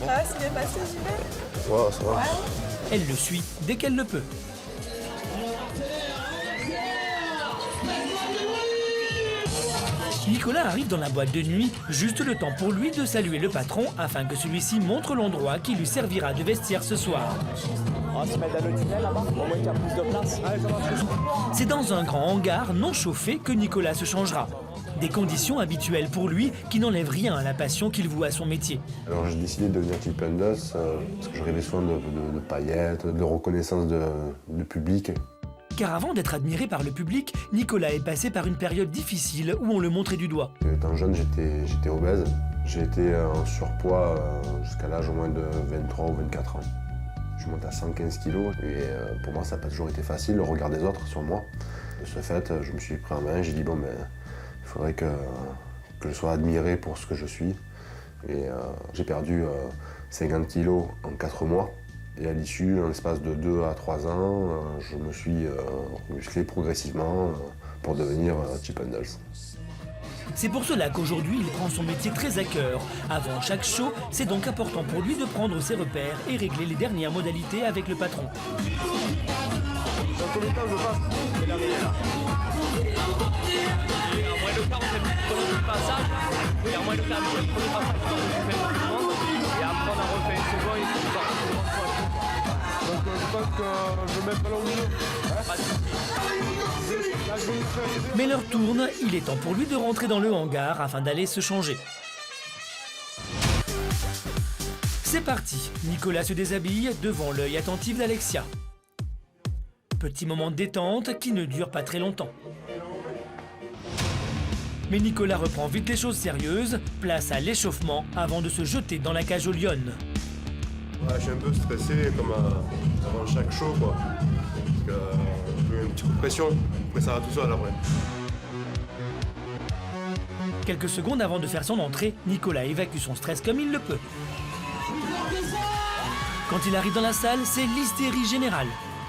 [SPEAKER 5] Ça va, c'est bien passé, j'y vais.
[SPEAKER 8] Ouais, ça va.
[SPEAKER 2] Elle le suit dès qu'elle le peut. Nicolas arrive dans la boîte de nuit, juste le temps pour lui de saluer le patron afin que celui-ci montre l'endroit qui lui servira de vestiaire ce soir.
[SPEAKER 7] On va se mettre dans le tunnel là-bas, au moins qu'il y a plus de place. Allez, ça va.
[SPEAKER 2] C'est dans un grand hangar non chauffé que Nicolas se changera. Des conditions habituelles pour lui qui n'enlèvent rien à la passion qu'il voue à son métier.
[SPEAKER 8] Alors j'ai décidé de devenir Chip and Dust parce que je rêvais souvent de paillettes, de reconnaissance de public.
[SPEAKER 2] Car avant d'être admiré par le public, Nicolas est passé par une période difficile où on le montrait du doigt.
[SPEAKER 8] Étant jeune, j'étais obèse. J'ai été en surpoids jusqu'à l'âge au moins de 23 ou 24 ans. Je monte à 115 kilos et pour moi, ça n'a pas toujours été facile, le regard des autres sur moi. De ce fait, je me suis pris en main, j'ai dit bon, ben, il faudrait que je sois admiré pour ce que je suis. Et j'ai perdu 50 kilos en 4 mois. Et à l'issue, en l'espace de 2 à 3 ans, je me suis musclé progressivement pour devenir Chip and Dale.
[SPEAKER 2] C'est pour cela qu'aujourd'hui, il prend son métier très à cœur. Avant chaque show, c'est donc important pour lui de prendre ses repères et régler les dernières modalités avec le patron.
[SPEAKER 7] Dans tous les cas, je passe. C'est la meilleure. À moins de 40, c'est le premier passage. Et à moins de 40, c'est le premier passage qu'on a fait pour tout le monde. Et après, on a refait une seconde et tout ça. Donc, je pense que je mets pas là au milieu.
[SPEAKER 2] Mais l'heure tourne, il est temps pour lui de rentrer dans le hangar afin d'aller se changer. C'est parti, Nicolas se déshabille devant l'œil attentif d'Alexia. Petit moment de détente qui ne dure pas très longtemps. Mais Nicolas reprend vite les choses sérieuses, place à l'échauffement avant de se jeter dans la cage aux lionnes.
[SPEAKER 3] Ouais, je suis un peu stressé comme avant chaque show quoi. Parce que j'ai eu un petit coup de pression, mais ça va tout seul après.
[SPEAKER 2] Quelques secondes avant de faire son entrée, Nicolas évacue son stress comme il le peut. Quand il arrive dans la salle, c'est l'hystérie générale.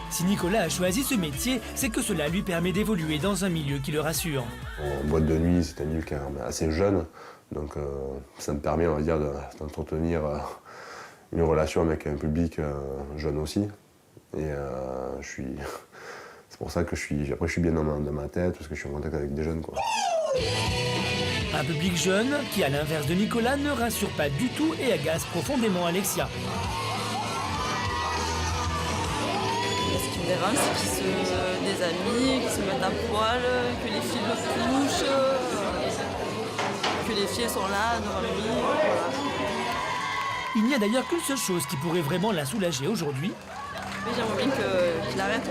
[SPEAKER 2] Si Nicolas a choisi ce métier, c'est que cela lui permet d'évoluer dans un milieu qui le rassure.
[SPEAKER 8] En boîte de nuit, c'est un milieu quand même assez jeune, donc ça me permet, on va dire, d'entretenir une relation avec un public jeune aussi. Et c'est pour ça que je suis bien dans ma tête, parce que je suis en contact avec des jeunes, quoi.
[SPEAKER 2] Un public jeune qui, à l'inverse de Nicolas, ne rassure pas du tout et agace profondément Alexia.
[SPEAKER 5] Ce qui me dérange, c'est des amis qui se mettent à poil, que les filles le touchent, que les filles sont là devant lui. Voilà.
[SPEAKER 2] Il n'y a d'ailleurs qu'une seule chose qui pourrait vraiment la soulager aujourd'hui.
[SPEAKER 5] Mais j'aimerais bien qu'il arrête.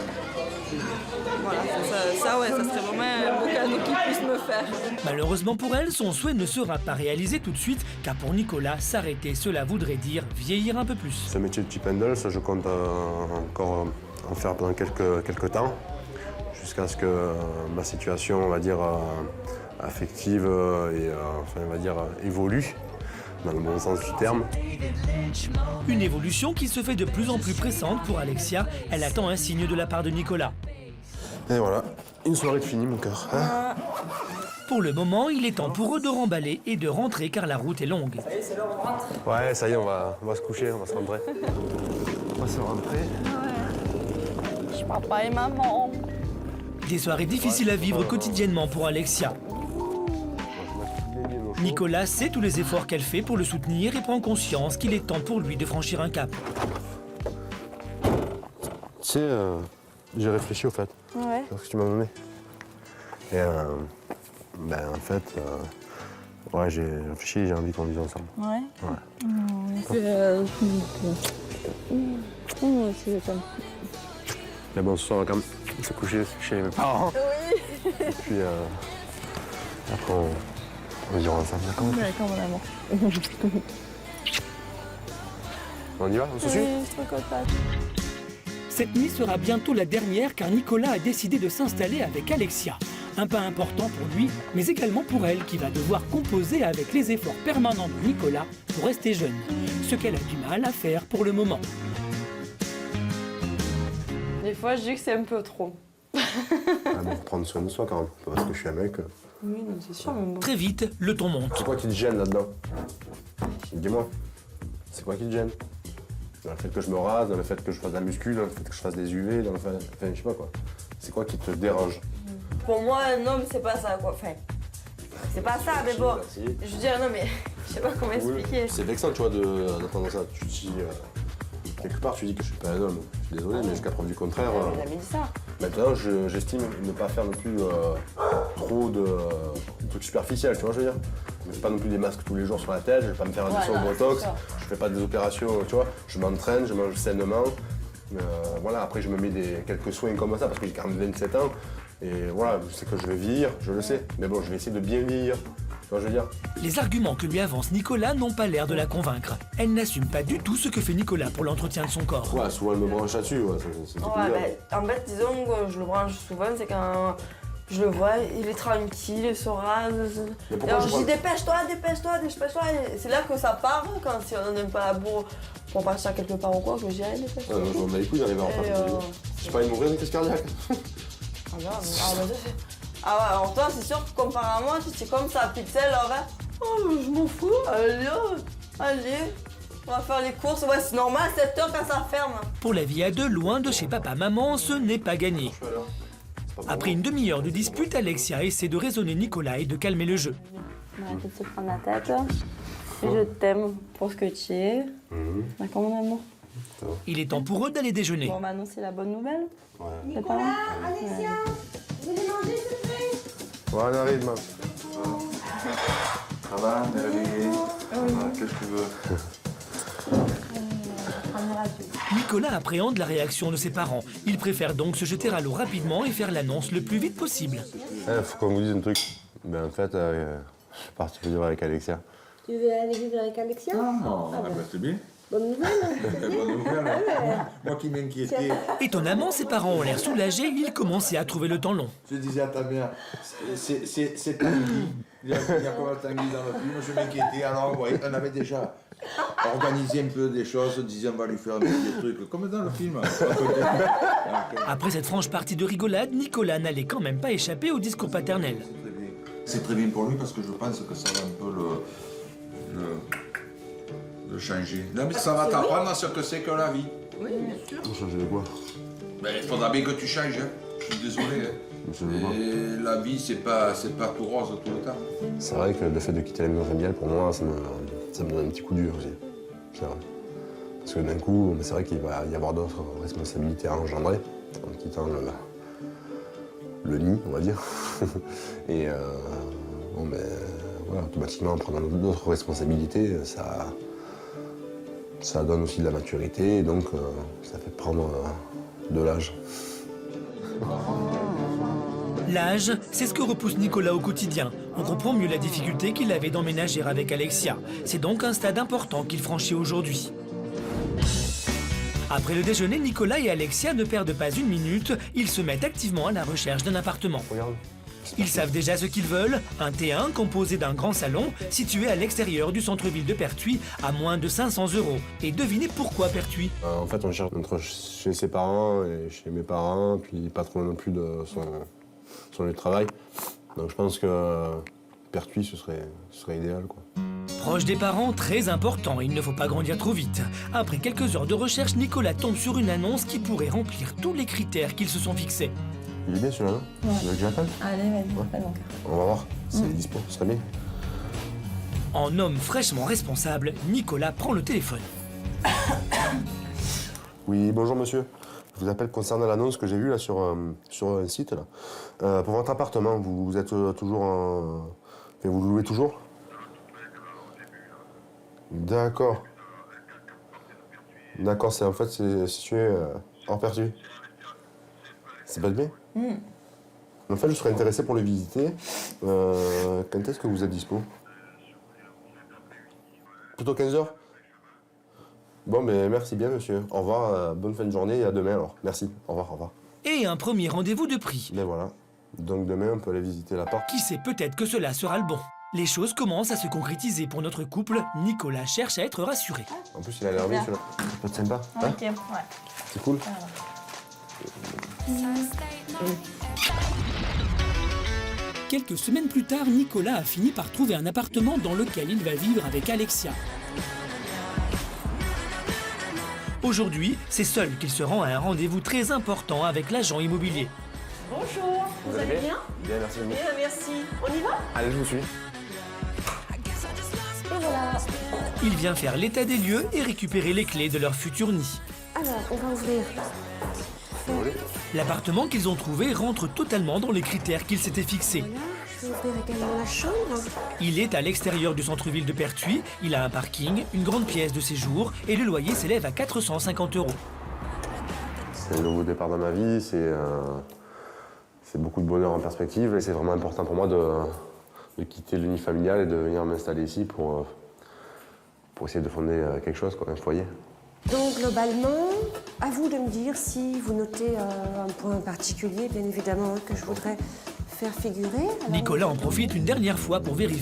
[SPEAKER 5] Voilà, ça serait vraiment un beau cadeau qu'il puisse me faire.
[SPEAKER 2] Malheureusement pour elle, son souhait ne sera pas réalisé tout de suite, car pour Nicolas, s'arrêter, cela voudrait dire vieillir un peu plus.
[SPEAKER 8] Ce métier de Chip and Dale, je compte encore en faire pendant quelques temps, jusqu'à ce que ma situation, on va dire, affective et enfin, on va dire, évolue, dans le bon sens du terme.
[SPEAKER 2] Une évolution qui se fait de plus en plus pressante pour Alexia. Elle attend un signe de la part de Nicolas.
[SPEAKER 8] Et voilà, une soirée de fini, mon cœur. Hein.
[SPEAKER 2] Pour le moment, il est temps pour eux de remballer et de rentrer car la route est longue.
[SPEAKER 5] Ça y est, c'est l'heure, on rentre.
[SPEAKER 8] Ouais, ça y est, on va se coucher, on va se rentrer. On va se rentrer.
[SPEAKER 5] Ouais. Je suis papa et maman.
[SPEAKER 2] Des soirées difficiles à vivre quotidiennement pour Alexia. Nicolas sait tous les efforts qu'elle fait pour le soutenir et prend conscience qu'il est temps pour lui de franchir un cap.
[SPEAKER 8] Tu sais, j'ai réfléchi au fait.
[SPEAKER 5] Ouais.
[SPEAKER 8] C'est ce que tu m'as donné. Et en fait, ouais, j'ai réfléchi et j'ai envie qu'on vive ensemble.
[SPEAKER 5] Ouais.
[SPEAKER 8] Ouais. Mais bon, ce soir, on va quand même se coucher chez mes parents.
[SPEAKER 5] Oui.
[SPEAKER 8] Et puis, après, on vivra ensemble, d'accord?
[SPEAKER 5] D'accord, mon amour.
[SPEAKER 8] On y va? On se suit?
[SPEAKER 5] Oui, je suis trop contente.
[SPEAKER 2] Cette nuit sera bientôt la dernière car Nicolas a décidé de s'installer avec Alexia. Un pas important pour lui, mais également pour elle qui va devoir composer avec les efforts permanents de Nicolas pour rester jeune. Ce qu'elle a du mal à faire pour le moment.
[SPEAKER 5] Des fois, je dis que c'est un peu trop.
[SPEAKER 8] Faut prendre soin de soi quand même, parce que je suis un mec.
[SPEAKER 5] Oui, non, c'est sûr, mais bon.
[SPEAKER 2] Très vite, le ton monte.
[SPEAKER 8] C'est quoi qui te gêne là-dedans? Dis-moi, c'est quoi qui te gêne? Dans le fait que je me rase, dans le fait que je fasse de la muscu, dans le fait que je fasse des UV, dans le fait... Enfin, je sais pas quoi. C'est quoi qui te dérange?
[SPEAKER 5] Pour moi, un homme, c'est pas ça, quoi. Enfin, c'est pas ça, mais bon.
[SPEAKER 8] Merci.
[SPEAKER 5] Je veux dire, non, mais je sais pas comment expliquer.
[SPEAKER 8] C'est vexant, tu vois, d'entendre ça. Tu te dis, quelque part, tu dis que je suis pas un homme. Je suis désolé, mais jusqu'à preuve du contraire.
[SPEAKER 5] Elle a dit ça.
[SPEAKER 8] Maintenant, j'estime ne pas faire non plus trop de trucs superficiels, tu vois, je veux dire. Je ne fais pas non plus des masques tous les jours sur la tête, je vais pas me faire un dessin au botox, je fais pas des opérations, tu vois. Je m'entraîne, je mange sainement. Voilà, après, je me mets quelques soins comme ça parce que j'ai quand même 27 ans. Et voilà, je sais que je vais vieillir, je le sais. Mais bon, je vais essayer de bien vieillir. Tu vois, je veux dire.
[SPEAKER 2] Les arguments que lui avance Nicolas n'ont pas l'air de la convaincre. Elle n'assume pas du tout ce que fait Nicolas pour l'entretien de son corps.
[SPEAKER 8] Ouais, souvent elle me branche là-dessus, ouais, c'est
[SPEAKER 5] Ouais, bah, en fait, disons que je le branche souvent, c'est quand je le vois, il est tranquille, il se rase. Alors je dis dépêche-toi. Et c'est là que ça part, quand si on n'aime pas la bourre pour partir quelque part ou quoi, que je dis allez, dépêche-toi.
[SPEAKER 8] Je m'en bats les couilles d'arriver en retard. Je sais pas, il m'ouvrir une crise cardiaque.
[SPEAKER 5] Ah bah, ah ouais, alors toi, c'est sûr que comparé à moi, tu es comme ça, pixel, là, hein. Oh, je m'en fous, allez, on va faire les courses. Ouais, c'est normal, 7 heures quand ça ferme.
[SPEAKER 2] Pour la vie à deux, loin de chez papa-maman, ce n'est pas gagné. Après une demi-heure de dispute, Alexia essaie de raisonner Nicolas et de calmer le jeu.
[SPEAKER 5] Arrête de se prendre la tête. Je t'aime pour ce que tu es. D'accord, mon amour.
[SPEAKER 2] Il est temps pour eux d'aller déjeuner.
[SPEAKER 5] Bon, maintenant, c'est la bonne nouvelle.
[SPEAKER 8] Ouais.
[SPEAKER 4] Nicolas, Alexia, vous voulez manger, s'il vous plaît?
[SPEAKER 8] Ouais, on arrive, maman.
[SPEAKER 9] Ça va, on est réveillé. Qu'est-ce que tu veux?
[SPEAKER 2] Nicolas appréhende la réaction de ses parents. Il préfère donc se jeter à l'eau rapidement et faire l'annonce le plus vite possible.
[SPEAKER 8] Faut qu'on vous dise un truc. Ben, en fait, je suis parti vivre avec Alexia.
[SPEAKER 4] Tu veux aller vivre avec Alexia?
[SPEAKER 9] Ah, bah, c'est bien.
[SPEAKER 4] Bonne nouvelle.
[SPEAKER 9] Bonne nouvelle. Moi qui m'inquiétais.
[SPEAKER 2] Étonnamment, ses parents ont l'air soulagés, ils commençaient à trouver le temps long.
[SPEAKER 9] Je disais à ta mère, c'est Tanguy. Il y a comme Tanguy dans le film, je m'inquiétais. Alors, ouais, on avait déjà organisé un peu des choses, on disait on va lui faire des trucs, comme dans le film.
[SPEAKER 2] Après cette franche partie de rigolade, Nicolas n'allait quand même pas échapper au discours paternel.
[SPEAKER 9] C'est très bien pour lui parce que je pense que ça va un peu le changer. Non, mais ça va t'apprendre à ce que c'est que la vie.
[SPEAKER 5] Oui, bien sûr.
[SPEAKER 8] Changer de quoi?
[SPEAKER 9] Ben, il faudra bien que tu changes, hein. Je suis désolé. Hein. Et la vie, c'est pas tout rose tout le temps.
[SPEAKER 8] C'est vrai que le fait de quitter la maison familiale, pour moi, ça me donne un petit coup dur aussi. C'est vrai. Parce que d'un coup, c'est vrai qu'il va y avoir d'autres responsabilités à engendrer en quittant le nid, on va dire. Et bon, ben, voilà, automatiquement, en prenant d'autres responsabilités, ça donne aussi de la maturité, et donc ça fait prendre de l'âge.
[SPEAKER 2] L'âge, c'est ce que repousse Nicolas au quotidien. On comprend mieux la difficulté qu'il avait d'emménager avec Alexia. C'est donc un stade important qu'il franchit aujourd'hui. Après le déjeuner, Nicolas et Alexia ne perdent pas une minute. Ils se mettent activement à la recherche d'un appartement.
[SPEAKER 8] Regarde.
[SPEAKER 2] Ils savent déjà ce qu'ils veulent, un T1 composé d'un grand salon situé à l'extérieur du centre-ville de Pertuis à moins de 500 €. Et devinez pourquoi Pertuis?
[SPEAKER 8] En fait, on cherche entre chez ses parents et chez mes parents, puis pas trop non plus de son lieu de travail. Donc je pense que Pertuis, ce serait idéal, quoi.
[SPEAKER 2] Proche des parents, très important, il ne faut pas grandir trop vite. Après quelques heures de recherche, Nicolas tombe sur une annonce qui pourrait remplir tous les critères qu'ils se sont fixés.
[SPEAKER 8] Il est bien celui-là, non? Tu veux que je l'appelle?
[SPEAKER 5] Allez, vas-y, appelle mon cœur.
[SPEAKER 8] On va voir, c'est dispo, ce serait bien.
[SPEAKER 2] En homme fraîchement responsable, Nicolas prend le téléphone.
[SPEAKER 8] Oui, bonjour monsieur. Je vous appelle concernant l'annonce que j'ai vue là sur un site. Là. Pour votre appartement, vous êtes toujours en... Enfin, vous le louez toujours? D'accord. D'accord, c'est en fait c'est situé hors Pertuis. C'est pas bien? En fait, je serais intéressé pour le visiter. Quand est-ce que vous êtes dispo? Plutôt 15h? Bon, mais merci bien, monsieur. Au revoir, bonne fin de journée et à demain alors. Merci, au revoir, au revoir.
[SPEAKER 2] Et un premier rendez-vous de prix.
[SPEAKER 8] Mais voilà. Donc demain, on peut aller visiter l'appart.
[SPEAKER 2] Qui sait, peut-être que cela sera le bon. Les choses commencent à se concrétiser pour notre couple. Nicolas cherche à être rassuré.
[SPEAKER 8] En plus, il a l'air bien, celui-là. Ça peut être sympa. Hein,
[SPEAKER 5] Ok, ouais.
[SPEAKER 8] c'est cool.
[SPEAKER 2] Quelques semaines plus tard, Nicolas a fini par trouver un appartement dans lequel il va vivre avec Alexia. Aujourd'hui, c'est seul qu'il se rend à un rendez-vous très important avec l'agent immobilier.
[SPEAKER 10] Bonjour, vous allez bien?
[SPEAKER 8] Bien, merci.
[SPEAKER 10] Bien, merci. On y va?
[SPEAKER 8] Allez, je vous suis.
[SPEAKER 10] Et voilà.
[SPEAKER 2] Il vient faire l'état des lieux et récupérer les clés de leur futur nid.
[SPEAKER 10] Alors, on va ouvrir.
[SPEAKER 2] L'appartement qu'ils ont trouvé rentre totalement dans les critères qu'ils s'étaient fixés.
[SPEAKER 10] Voilà, je vais ouvrir également la chambre.
[SPEAKER 2] Il est à l'extérieur du centre-ville de Pertuis, il a un parking, une grande pièce de séjour et le loyer s'élève à 450 €.
[SPEAKER 8] C'est un nouveau départ dans ma vie, c'est beaucoup de bonheur en perspective et c'est vraiment important pour moi de quitter le nid familial et de venir m'installer ici pour essayer de fonder quelque chose, quoi, un foyer.
[SPEAKER 10] Donc, globalement, à vous de me dire si vous notez un point particulier, bien évidemment, que je voudrais faire figurer. Alors,
[SPEAKER 2] Nicolas en profite une dernière fois pour vérifier